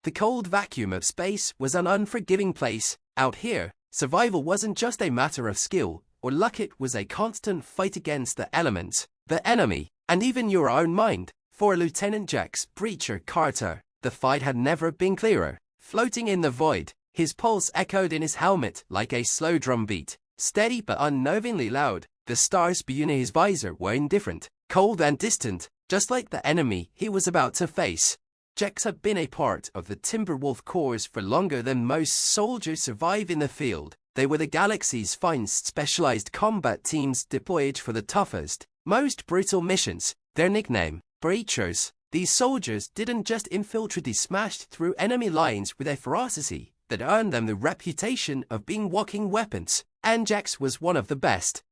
The cold vacuum of space was an unforgiving place. Out here, survival wasn't just a matter of skill or luck, it was a constant fight against the elements, the enemy, and even your own mind. For Lieutenant Jax Breacher Carter, the fight had never been clearer. Floating in the void, his pulse echoed in his helmet like a slow drum beat, steady but unnervingly loud. The stars beyond his visor were indifferent, cold and distant, just like the enemy he was about to face. Jax had been a part of the Timberwolf Corps for longer than most soldiers survive in the field. They were the galaxy's finest specialized combat teams deployed for the toughest, most brutal missions. Their nickname, Breachers. These soldiers didn't just infiltrate, they smashed through enemy lines with a ferocity that earned them the reputation of being walking weapons, and Jax was one of the best.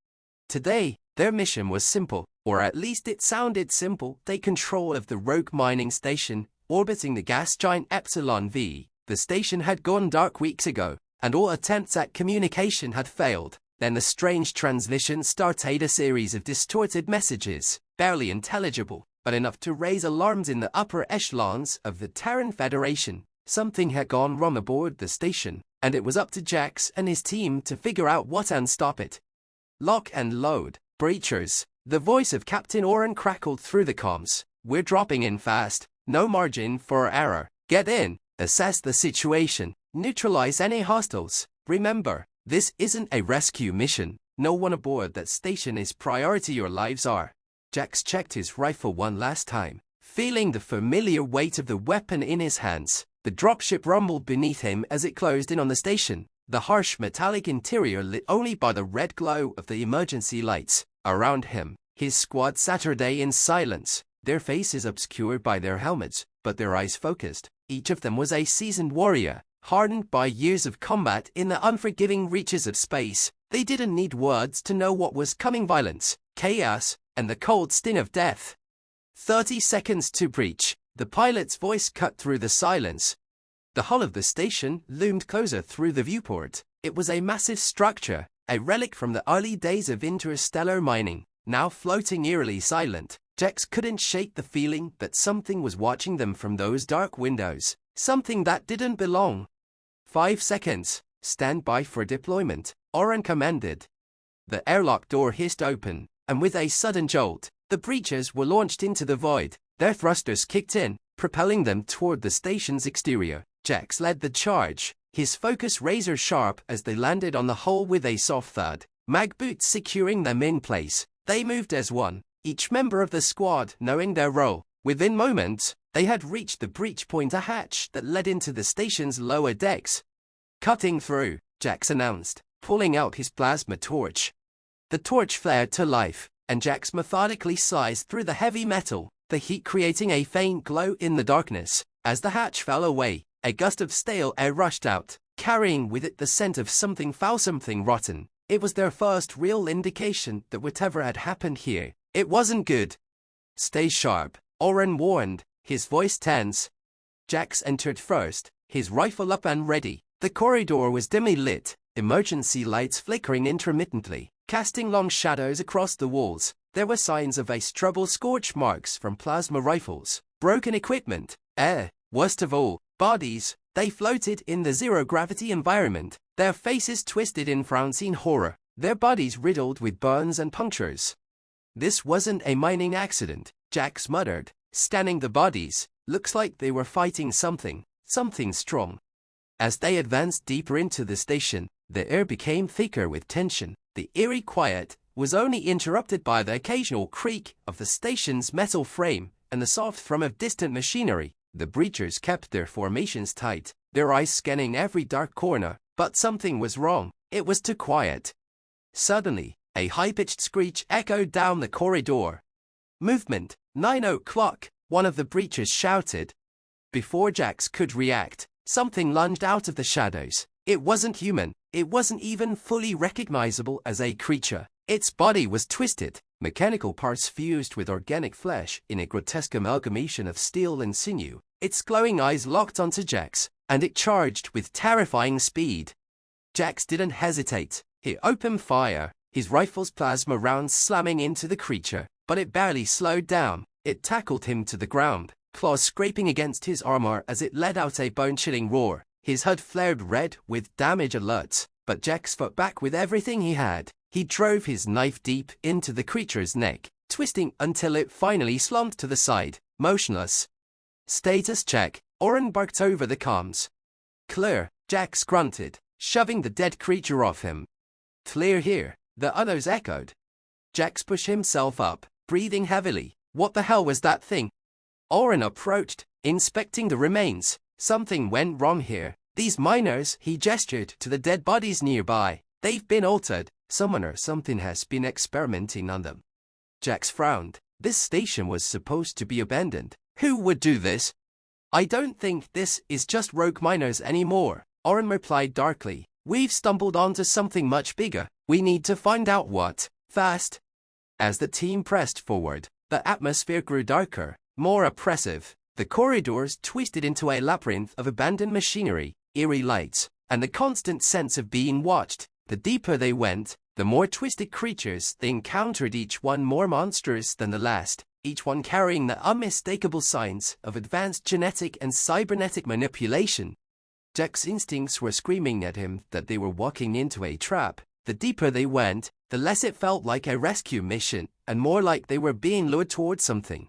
Today, their mission was simple, or at least it sounded simple. Take control of the rogue mining station orbiting the gas giant Epsilon V. The station had gone dark weeks ago, and all attempts at communication had failed. Then the strange transmission started a series of distorted messages, barely intelligible, but enough to raise alarms in the upper echelons of the Terran Federation. Something had gone wrong aboard the station, and it was up to Jax and his team to figure out what and stop it. Lock and load, Breachers. The voice of Captain Oren crackled through the comms. We're dropping in fast. No margin for error. Get in, assess the situation, neutralize any hostiles. Remember, this isn't a rescue mission. No one aboard that station is priority, your lives are. Jax checked his rifle one last time, feeling the familiar weight of the weapon in his hands. The dropship rumbled beneath him as it closed in on the station, the harsh metallic interior lit only by the red glow of the emergency lights. Around him, his squad sat in silence, their faces obscured by their helmets, but their eyes focused. Each of them was a seasoned warrior, hardened by years of combat in the unforgiving reaches of space. They didn't need words to know what was coming: violence, chaos, and the cold sting of death. 30 seconds to breach. The pilot's voice cut through the silence. The hull of the station loomed closer through the viewport. It was a massive structure, a relic from the early days of interstellar mining, now floating eerily silent. Jax couldn't shake the feeling that something was watching them from those dark windows, something that didn't belong. 5 seconds. Stand by for deployment, Oren commanded. The airlock door hissed open, and with a sudden jolt, the breachers were launched into the void. Their thrusters kicked in, propelling them toward the station's exterior. Jax led the charge, his focus razor sharp as they landed on the hull with a soft thud, mag boots securing them in place. They moved as one, each member of the squad knowing their role. Within moments, they had reached the breach point, a hatch that led into the station's lower decks. Cutting through, Jax announced, pulling out his plasma torch. The torch flared to life, and Jax methodically sliced through the heavy metal, the heat creating a faint glow in the darkness. As the hatch fell away, a gust of stale air rushed out, carrying with it the scent of something foul, something rotten. It was their first real indication that whatever had happened here, it wasn't good. Stay sharp, Oren warned, his voice tense. Jax entered first, his rifle up and ready. The corridor was dimly lit, emergency lights flickering intermittently, casting long shadows across the walls. There were signs of a struggle, scorch marks from plasma rifles, broken equipment, worst of all, bodies. They floated in the zero-gravity environment, their faces twisted in frowns in horror, their bodies riddled with burns and punctures. This wasn't a mining accident, Jax muttered, scanning the bodies. Looks like they were fighting something strong. As they advanced deeper into the station, the air became thicker with tension. The eerie quiet was only interrupted by the occasional creak of the station's metal frame and the soft thrum of distant machinery. The breachers kept their formations tight, their eyes scanning every dark corner, but something was wrong. It was too quiet. Suddenly, a high-pitched screech echoed down the corridor. Movement, 9 o'clock, one of the breachers shouted. Before Jax could react, something lunged out of the shadows. It wasn't human. It wasn't even fully recognizable as a creature. Its body was twisted, mechanical parts fused with organic flesh in a grotesque amalgamation of steel and sinew. Its glowing eyes locked onto Jax, and it charged with terrifying speed. Jax didn't hesitate. He opened fire, his rifle's plasma rounds slamming into the creature, but it barely slowed down. It tackled him to the ground, claws scraping against his armor as it let out a bone-chilling roar. His HUD flared red with damage alerts, but Jax fought back with everything he had. He drove his knife deep into the creature's neck, twisting until it finally slumped to the side, motionless. Status check, Oren barked over the comms. Clear, Jax grunted, shoving the dead creature off him. Clear here, the others echoed. Jax pushed himself up, breathing heavily. What the hell was that thing? Oren approached, inspecting the remains. Something went wrong here. These miners, he gestured to the dead bodies nearby. They've been altered. Someone or something has been experimenting on them. Jax frowned. This station was supposed to be abandoned. Who would do this? I don't think this is just rogue miners anymore, Oren replied darkly. We've stumbled onto something much bigger. We need to find out what. Fast. As the team pressed forward, the atmosphere grew darker, more oppressive. The corridors twisted into a labyrinth of abandoned machinery, eerie lights, and the constant sense of being watched. The deeper they went, the more twisted creatures they encountered, each one more monstrous than the last, each one carrying the unmistakable signs of advanced genetic and cybernetic manipulation. Jack's instincts were screaming at him that they were walking into a trap. The deeper they went, the less it felt like a rescue mission, and more like they were being lured towards something.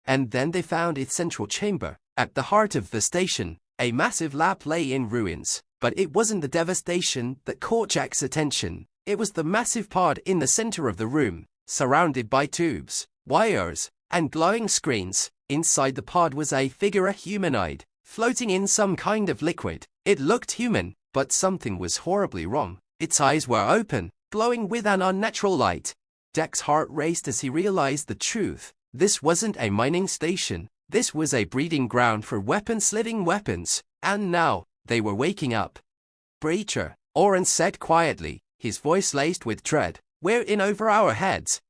And then they found its central chamber. At the heart of the station, a massive lab lay in ruins. But it wasn't the devastation that caught Jack's attention. It was the massive pod in the center of the room, surrounded by tubes, wires, and glowing screens. Inside the pod was a figure, a humanoid, floating in some kind of liquid. It looked human, but something was horribly wrong. Its eyes were open, glowing with an unnatural light. Jack's heart raced as he realized the truth. This wasn't a mining station. This was a breeding ground for living weapons. And now, they were waking up. Breacher, Oren said quietly, his voice laced with dread. We're in over our heads.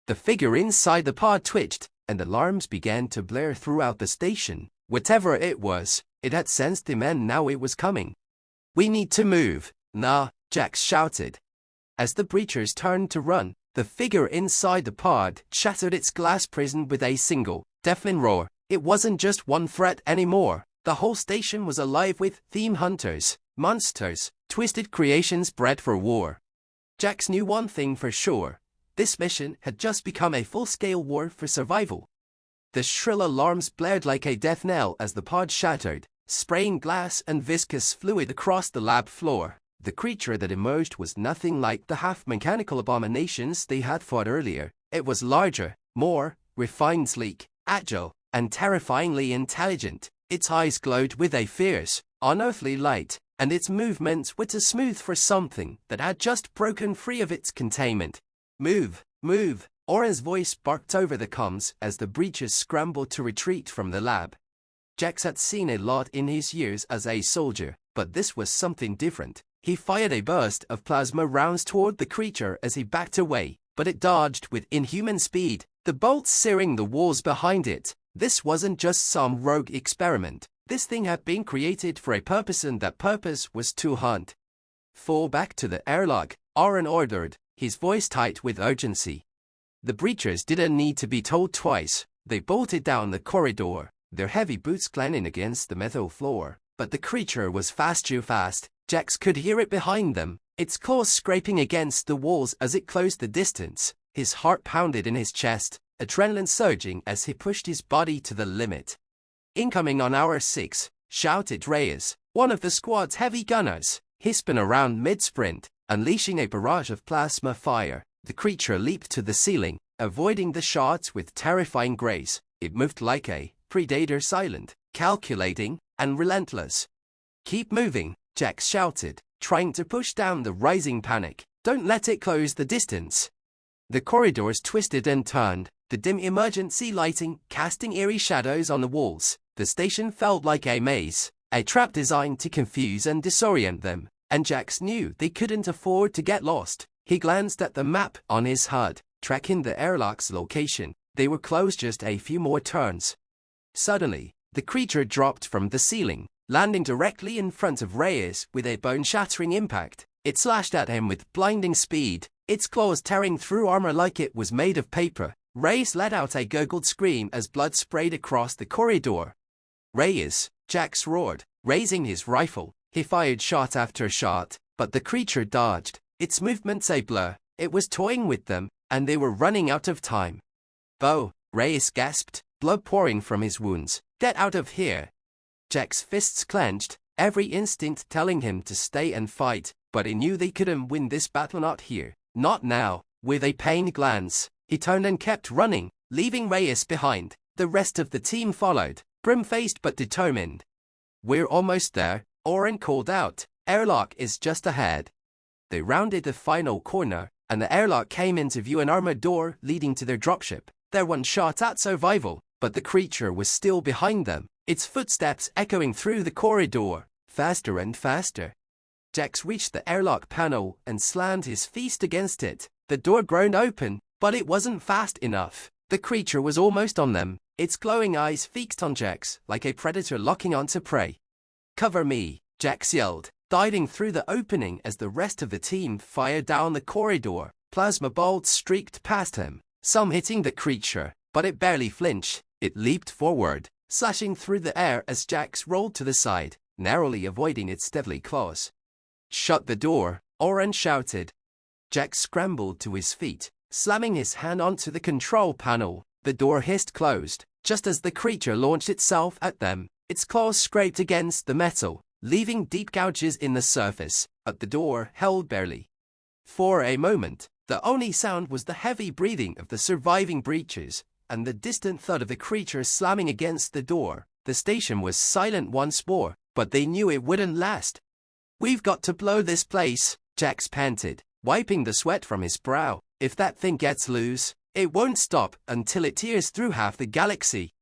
The figure inside the pod twitched, and alarms began to blare throughout the station. Whatever it was, it had sensed him and now it was coming. We need to move. Nah, Jax shouted. As the breachers turned to run, the figure inside the pod shattered its glass prison with a single, deafening roar. It wasn't just one threat anymore. The whole station was alive with theme hunters, monsters, twisted creations bred for war. Jax knew one thing for sure. This mission had just become a full-scale war for survival. The shrill alarms blared like a death knell as the pod shattered, spraying glass and viscous fluid across the lab floor. The creature that emerged was nothing like the half-mechanical abominations they had fought earlier. It was larger, more refined, sleek, agile, and terrifyingly intelligent. Its eyes glowed with a fierce, unearthly light, and its movements were too smooth for something that had just broken free of its containment. Move, move, Oren's voice barked over the comms as the breachers scrambled to retreat from the lab. Jax had seen a lot in his years as a soldier, but this was something different. He fired a burst of plasma rounds toward the creature as he backed away, but it dodged with inhuman speed, the bolts searing the walls behind it. This wasn't just some rogue experiment. This thing had been created for a purpose, and that purpose was to hunt. Fall back to the airlock, Oren ordered, his voice tight with urgency. The breachers didn't need to be told twice. They bolted down the corridor, their heavy boots clanging against the metal floor. But the creature was too fast. Jax could hear it behind them, its claws scraping against the walls as it closed the distance. His heart pounded in his chest, adrenaline surging as he pushed his body to the limit. Incoming on hour 6, shouted Reyes, one of the squad's heavy gunners. He spun around mid-sprint, unleashing a barrage of plasma fire. The creature leaped to the ceiling, avoiding the shots with terrifying grace. It moved like a predator, silent, calculating, and relentless. Keep moving, Jax shouted, trying to push down the rising panic. Don't let it close the distance. The corridors twisted and turned, the dim emergency lighting casting eerie shadows on the walls. The station felt like a maze, a trap designed to confuse and disorient them, and Jax knew they couldn't afford to get lost. He glanced at the map on his HUD, tracking the airlock's location. They were close, just a few more turns. Suddenly, the creature dropped from the ceiling, landing directly in front of Reyes with a bone-shattering impact. It slashed at him with blinding speed, its claws tearing through armor like it was made of paper. Reyes let out a gurgled scream as blood sprayed across the corridor. Reyes, Jax roared, raising his rifle. He fired shot after shot, but the creature dodged, its movements a blur. It was toying with them, and they were running out of time. "Bo," Reyes gasped, blood pouring from his wounds. "Get out of here." Jack's fists clenched, every instinct telling him to stay and fight, but he knew they couldn't win this battle, not here, not now. With a pained glance, he turned and kept running, leaving Reyes behind. The rest of the team followed, grim-faced but determined. "We're almost there," Oren called out. "Airlock is just ahead." They rounded the final corner, and the airlock came into view, an armored door leading to their dropship. Their one shot at survival, but the creature was still behind them, its footsteps echoing through the corridor, faster and faster. Jax reached the airlock panel and slammed his fist against it. The door groaned open, but it wasn't fast enough. The creature was almost on them, its glowing eyes fixed on Jax like a predator locking onto prey. "Cover me," Jax yelled, diving through the opening as the rest of the team fired down the corridor. Plasma bolts streaked past him, some hitting the creature, but it barely flinched. It leaped forward, slashing through the air as Jax rolled to the side, narrowly avoiding its deadly claws. "Shut the door," Oren shouted. Jax scrambled to his feet, slamming his hand onto the control panel. The door hissed closed, just as the creature launched itself at them. Its claws scraped against the metal, leaving deep gouges in the surface, but the door held barely. For a moment, the only sound was the heavy breathing of the surviving breaches, and the distant thud of the creature slamming against the door. The station was silent once more, but they knew it wouldn't last. "We've got to blow this place," Jax panted, wiping the sweat from his brow. "If that thing gets loose, it won't stop until it tears through half the galaxy."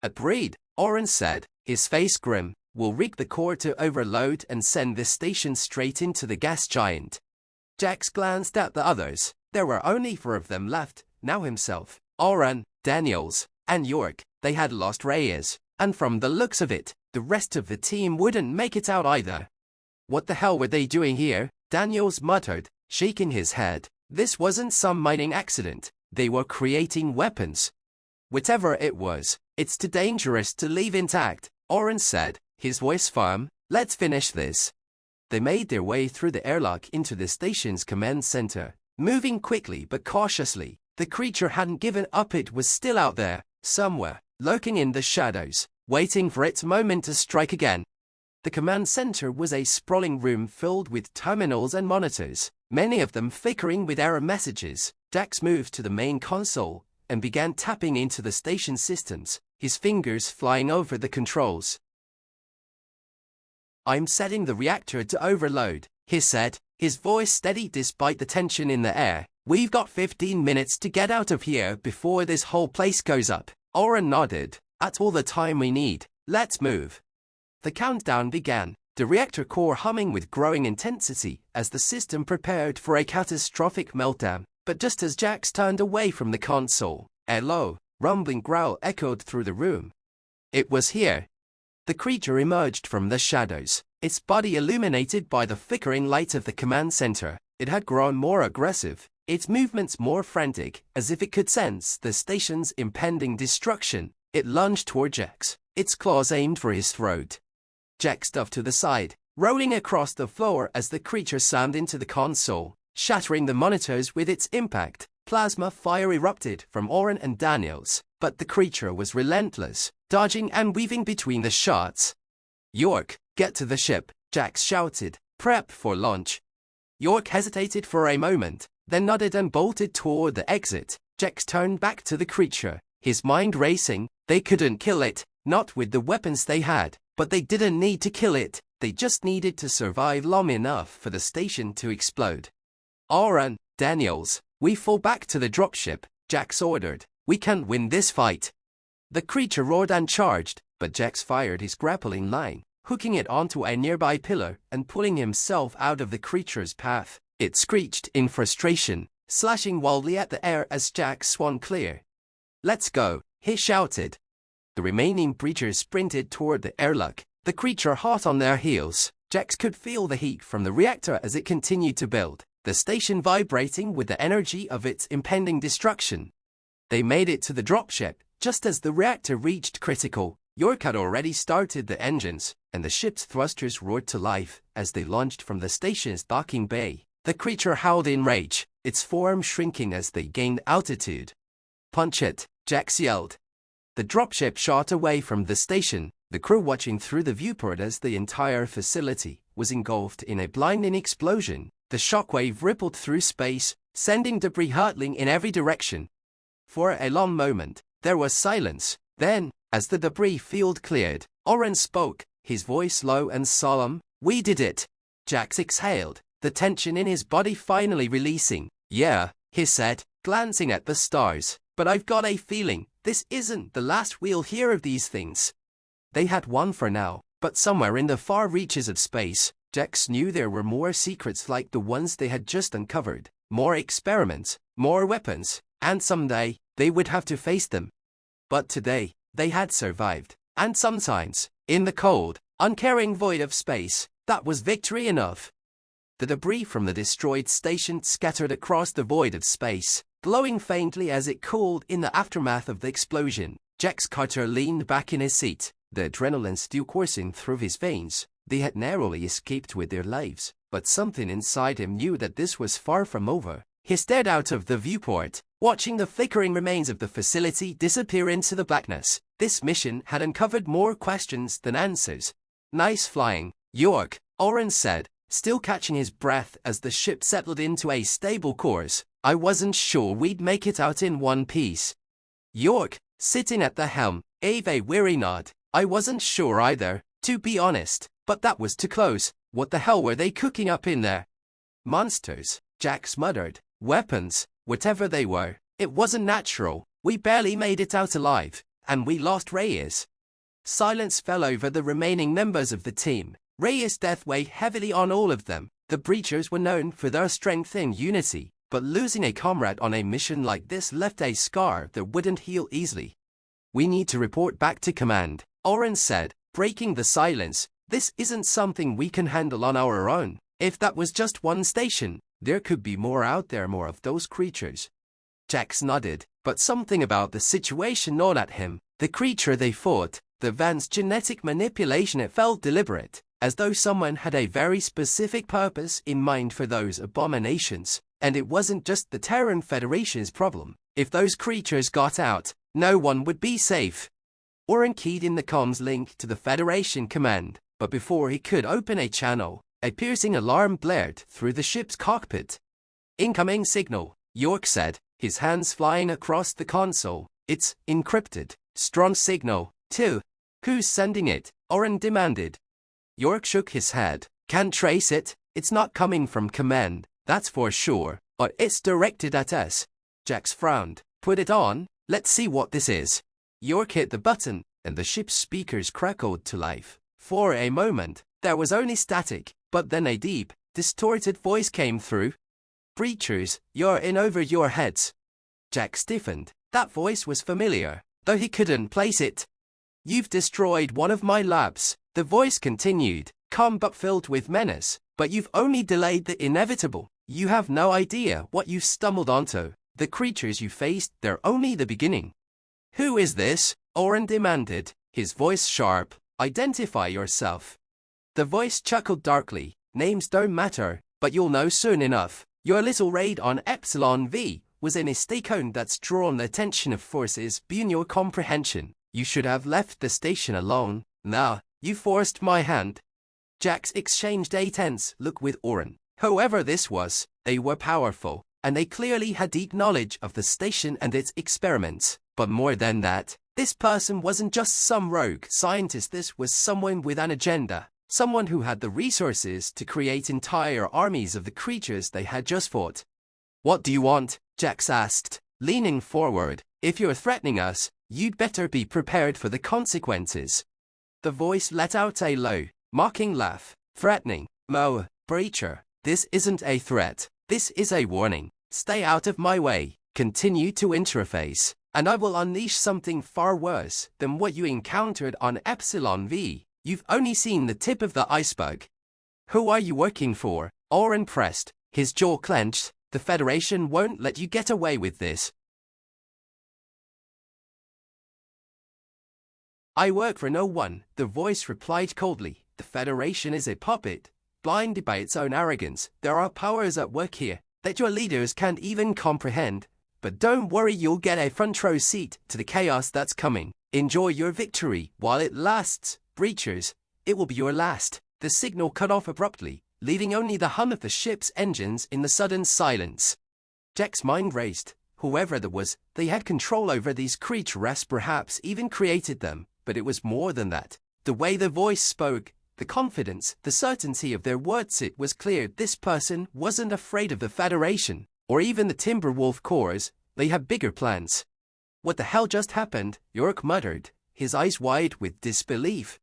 "Agreed," Oren said, his face grim. "We'll rig the core to overload and send this station straight into the gas giant." Jax glanced at the others. There were only 4 of them left, now himself, Oren, Daniels, and York. They had lost Reyes, and from the looks of it, the rest of the team wouldn't make it out either. "What the hell were they doing here?" Daniels muttered, shaking his head. This wasn't some mining accident. They were creating weapons. "Whatever it was, it's too dangerous to leave intact," Oren said, his voice firm. "Let's finish this." They made their way through the airlock into the station's command center, moving quickly but cautiously. The creature hadn't given up. It was still out there, somewhere, lurking in the shadows, waiting for its moment to strike again. The command center was a sprawling room filled with terminals and monitors, many of them flickering with error messages. Jax moved to the main console and began tapping into the station systems, his fingers flying over the controls. "I'm setting the reactor to overload," he said, his voice steady despite the tension in the air. "We've got 15 minutes to get out of here before this whole place goes up." Oren nodded. "That's all the time we need. Let's move." The countdown began, the reactor core humming with growing intensity as the system prepared for a catastrophic meltdown. But just as Jax turned away from the console, a low, rumbling growl echoed through the room. It was here. The creature emerged from the shadows, its body illuminated by the flickering light of the command center. It had grown more aggressive, its movements more frantic, as if it could sense the station's impending destruction. It lunged toward Jax, its claws aimed for his throat. Jax dove to the side, rolling across the floor as the creature slammed into the console, shattering the monitors with its impact. Plasma fire erupted from Oren and Daniels, but the creature was relentless, dodging and weaving between the shots. "York, get to the ship," Jax shouted. "Prep for launch." York hesitated for a moment, then nodded and bolted toward the exit. Jax turned back to the creature, his mind racing. They couldn't kill it, not with the weapons they had, but they didn't need to kill it. They just needed to survive long enough for the station to explode. "Oren, Daniels, we fall back to the dropship," Jax ordered. "We can't win this fight." The creature roared and charged, but Jax fired his grappling line, hooking it onto a nearby pillar and pulling himself out of the creature's path. It screeched in frustration, slashing wildly at the air as Jax swung clear. "Let's go," he shouted. The remaining breachers sprinted toward the airlock, the creature hot on their heels. Jax could feel the heat from the reactor as it continued to build, the station vibrating with the energy of its impending destruction. They made it to the dropship just as the reactor reached critical. York had already started the engines, and the ship's thrusters roared to life as they launched from the station's docking bay. The creature howled in rage, its form shrinking as they gained altitude. "Punch it," Jax yelled. The dropship shot away from the station, the crew watching through the viewport as the entire facility was engulfed in a blinding explosion. The shockwave rippled through space, sending debris hurtling in every direction. For a long moment, there was silence. Then, as the debris field cleared, Oren spoke, his voice low and solemn. "We did it." Jax exhaled, the tension in his body finally releasing. "Yeah," he said, glancing at the stars, "but I've got a feeling this isn't the last we'll hear of these things." They had won for now, but somewhere in the far reaches of space, Jax knew there were more secrets like the ones they had just uncovered, more experiments, more weapons, and someday, they would have to face them. But today, they had survived, and sometimes, in the cold, uncaring void of space, that was victory enough. The debris from the destroyed station scattered across the void of space, glowing faintly as it cooled in the aftermath of the explosion. Jax Carter leaned back in his seat, the adrenaline still coursing through his veins. They had narrowly escaped with their lives, but something inside him knew that this was far from over. He stared out of the viewport, watching the flickering remains of the facility disappear into the blackness. This mission had uncovered more questions than answers. "Nice flying, York," Oren said, still catching his breath as the ship settled into a stable course. "I wasn't sure we'd make it out in one piece." York, sitting at the helm, gave a weary nod. "I wasn't sure either, to be honest, but that was too close. What the hell were they cooking up in there?" "Monsters," Jax muttered. "Weapons, whatever they were. It wasn't natural. We barely made it out alive, and we lost Reyes." Silence fell over the remaining members of the team. Reyes' death weighed heavily on all of them. The Breachers were known for their strength and unity, but losing a comrade on a mission like this left a scar that wouldn't heal easily. "We need to report back to command," Oren said, breaking the silence. "This isn't something we can handle on our own. If that was just one station, there could be more out there, more of those creatures." Jax nodded, but something about the situation gnawed at him. The creature they fought, the advanced genetic manipulation, it felt deliberate, as though someone had a very specific purpose in mind for those abominations. And it wasn't just the Terran Federation's problem. If those creatures got out, no one would be safe. Oren keyed in the comms link to the Federation command, but before he could open a channel, a piercing alarm blared through the ship's cockpit. "Incoming signal," York said, his hands flying across the console. "It's encrypted. Strong signal, too." "Who's sending it?" Oren demanded. York shook his head. "Can't trace it. It's not coming from command, that's for sure, but it's directed at us." Jax frowned. "Put it on, let's see what this is." York hit the button, and the ship's speakers crackled to life. For a moment, there was only static, but then a deep, distorted voice came through. "Breachers, you're in over your heads." Jack stiffened. That voice was familiar, though he couldn't place it. "You've destroyed one of my labs," the voice continued, calm but filled with menace, "but you've only delayed the inevitable. You have no idea what you've stumbled onto. The creatures you faced, they're only the beginning." "Who is this?" Oren demanded, his voice sharp. "Identify yourself." The voice chuckled darkly. "Names don't matter, but you'll know soon enough. Your little raid on Epsilon V was a mistake that's drawn the attention of forces beyond your comprehension. You should have left the station alone. Nah, you forced my hand." Jax exchanged a tense look with Oren. Whoever this was, they were powerful, and they clearly had deep knowledge of the station and its experiments. But more than that, this person wasn't just some rogue scientist. This was someone with an agenda. Someone who had the resources to create entire armies of the creatures they had just fought. "What do you want?" Jax asked, leaning forward. "If you're threatening us, you'd better be prepared for the consequences." The voice let out a low, mocking laugh. "Threatening? Mo, Breacher, this isn't a threat. This is a warning. Stay out of my way. Continue to interface, and I will unleash something far worse than what you encountered on Epsilon V. You've only seen the tip of the iceberg." "Who are you working for?" Oren pressed, his jaw clenched. "The Federation won't let you get away with this." I work for no one, the voice replied coldly. The Federation is a puppet, blinded by its own arrogance. There are powers at work here that your leaders can't even comprehend. But don't worry, you'll get a front row seat to the chaos that's coming. Enjoy your victory while it lasts, breachers. It will be your last. The signal cut off abruptly, leaving only the hum of the ship's engines in the sudden silence. Jack's mind raced. Whoever that was, they had control over these creatures, perhaps even created them, but it was more than that. The way the voice spoke, the confidence, the certainty of their words, it was clear this person wasn't afraid of the Federation, or even the Timberwolf cores. They had bigger plans. What the hell just happened? York muttered, his eyes wide with disbelief.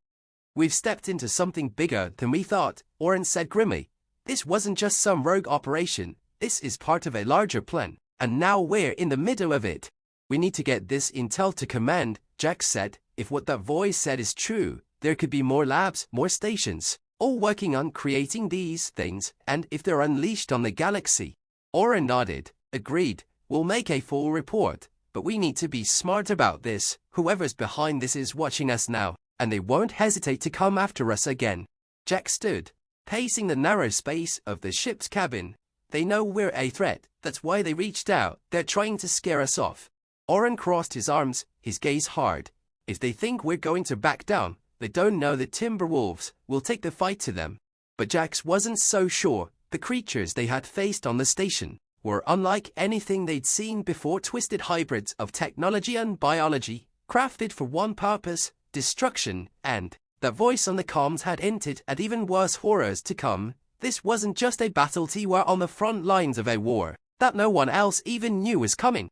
We've stepped into something bigger than we thought, Oren said grimly. This wasn't just some rogue operation, this is part of a larger plan, and now we're in the middle of it. We need to get this intel to command, Jack said. If what that voice said is true, there could be more labs, more stations, all working on creating these things, and if they're unleashed on the galaxy. Oren nodded, agreed. We'll make a full report, but we need to be smart about this. Whoever's behind this is watching us now, and they won't hesitate to come after us again. Jack stood, pacing the narrow space of the ship's cabin. They know we're a threat, that's why they reached out. They're trying to scare us off. Oren crossed his arms, his gaze hard. If they think we're going to back down, they don't know the Timberwolves will take the fight to them. But Jax wasn't so sure. The creatures they had faced on the station were unlike anything they'd seen before, twisted hybrids of technology and biology, crafted for one purpose, destruction, and that voice on the comms had hinted at even worse horrors to come. This wasn't just a battle, they were on the front lines of a war that no one else even knew was coming.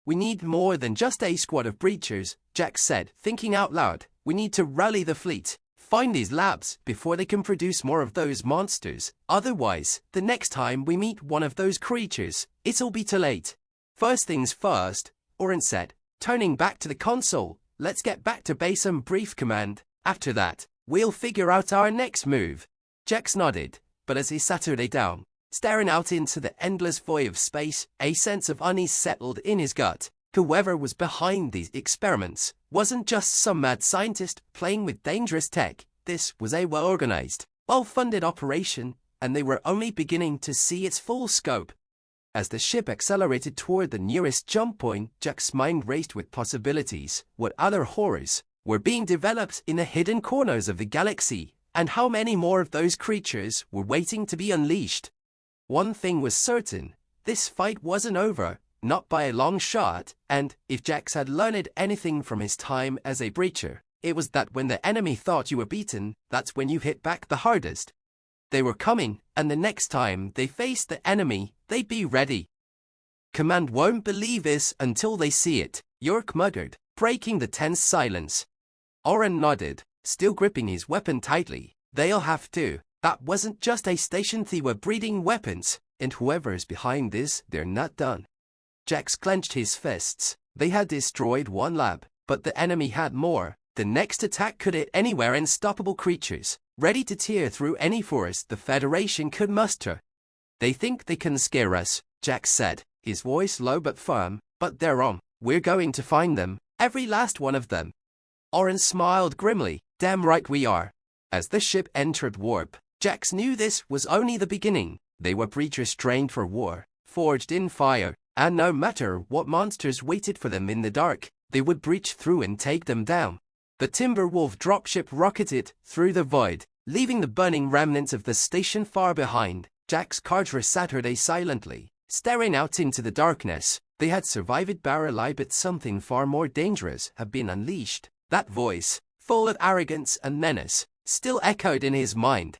We need more than just a squad of breachers, Jack said, thinking out loud. We need to rally the fleet, find these labs before they can produce more of those monsters. Otherwise, the next time we meet one of those creatures, it'll be too late. First things first, Oren said, turning back to the console. Let's get back to base and brief command. After that, we'll figure out our next move. Jax nodded, but as he sat down, staring out into the endless void of space, a sense of unease settled in his gut. Whoever was behind these experiments wasn't just some mad scientist playing with dangerous tech. This was a well-organized, well-funded operation, and they were only beginning to see its full scope. As the ship accelerated toward the nearest jump point, Jack's mind raced with possibilities. What other horrors were being developed in the hidden corners of the galaxy, and how many more of those creatures were waiting to be unleashed? One thing was certain, this fight wasn't over, not by a long shot, and if Jax had learned anything from his time as a breacher, it was that when the enemy thought you were beaten, that's when you hit back the hardest. They were coming, and the next time they faced the enemy, they'd be ready. Command won't believe this until they see it, York muttered, breaking the tense silence. Oren nodded, still gripping his weapon tightly. They'll have to. That wasn't just a station, they were breeding weapons, and whoever's behind this, they're not done. Jax clenched his fists. They had destroyed one lab, but the enemy had more. The next attack could hit anywhere. Unstoppable creatures, ready to tear through any force the Federation could muster. They think they can scare us, Jax said, his voice low but firm, but they're wrong. We're going to find them, every last one of them. Oren smiled grimly. Damn right we are. As the ship entered warp, Jax knew this was only the beginning. They were breachers trained for war, forged in fire, and no matter what monsters waited for them in the dark, they would breach through and take them down. The Timberwolf dropship rocketed through the void, leaving the burning remnants of the station far behind. Jax Carter sat silently, staring out into the darkness. They had survived barely, but something far more dangerous had been unleashed. That voice, full of arrogance and menace, still echoed in his mind.